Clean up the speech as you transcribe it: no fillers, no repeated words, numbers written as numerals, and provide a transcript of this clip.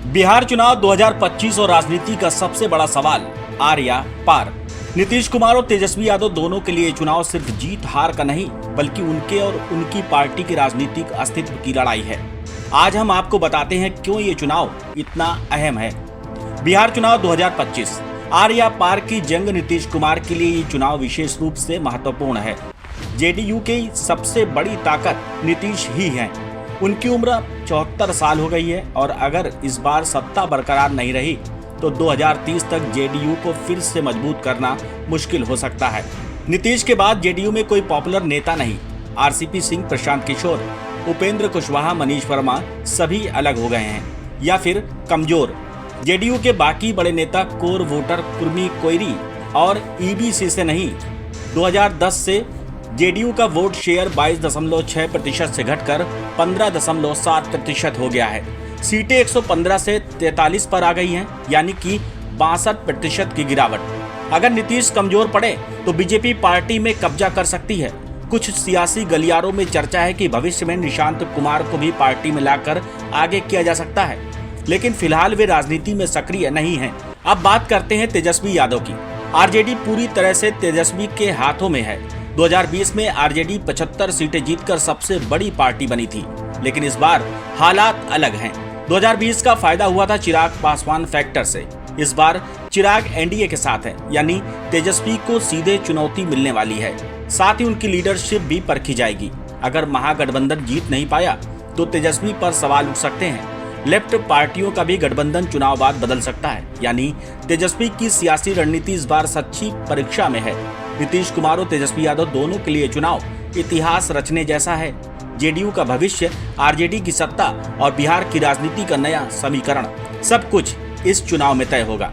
बिहार चुनाव 2025 और राजनीति का सबसे बड़ा सवाल आर या पार। नीतीश कुमार और तेजस्वी यादव दोनों के लिए चुनाव सिर्फ जीत हार का नहीं बल्कि उनके और उनकी पार्टी के राजनीतिक अस्तित्व की लड़ाई है। आज हम आपको बताते हैं क्यों ये चुनाव इतना अहम है। बिहार चुनाव 2025 आर या पार की जंग। नीतीश कुमार के लिए ये चुनाव विशेष रूप से महत्वपूर्ण है। जेडीयू की सबसे बड़ी ताकत नीतीश ही है। उनकी उम्र 74 साल हो गई है और अगर इस बार सत्ता बरकरार नहीं रही तो 2030 तक जेडीयू को फिर से मजबूत करना मुश्किल हो सकता है। नीतीश के बाद जेडीयू में कोई पॉपुलर नेता नहीं। आरसीपी सिंह, प्रशांत किशोर, उपेंद्र कुशवाहा, मनीष वर्मा सभी अलग हो गए हैं या फिर कमजोर। जेडीयू के बाकी बड़े नेता कोर वोटर कुर्मी कोइरी और ईबीसी से नहीं। 2010 से जेडीयू का वोट शेयर 22.6% से घटकर 15.7% हो गया है। सीटें 115 से 43 पर आ गई हैं, यानी कि 62% की गिरावट। अगर नीतीश कमजोर पड़े तो बीजेपी पार्टी में कब्जा कर सकती है। कुछ सियासी गलियारों में चर्चा है कि भविष्य में निशांत कुमार को भी पार्टी में लाकर आगे किया जा सकता है, लेकिन फिलहाल वे राजनीति में सक्रिय नहीं हैं। अब बात करते हैं तेजस्वी यादव की। आरजेडी पूरी तरह से तेजस्वी के हाथों में है। 2020 में आरजेडी 75 सीटें जीतकर सबसे बड़ी पार्टी बनी थी, लेकिन इस बार हालात अलग हैं। 2020 का फायदा हुआ था चिराग पासवान फैक्टर से। इस बार चिराग एनडीए के साथ है, यानी तेजस्वी को सीधे चुनौती मिलने वाली है। साथ ही उनकी लीडरशिप भी परखी जाएगी। अगर महागठबंधन जीत नहीं पाया तो तेजस्वी पर सवाल उठ सकते हैं। लेफ्ट पार्टियों का भी गठबंधन चुनाव बाद बदल सकता है, यानी तेजस्वी की सियासी रणनीति इस बार सच्ची परीक्षा में है। नीतीश कुमार और तेजस्वी यादव दोनों के लिए चुनाव इतिहास रचने जैसा है। जेडीयू का भविष्य, आरजेडी की सत्ता और बिहार की राजनीति का नया समीकरण, सब कुछ इस चुनाव में तय होगा।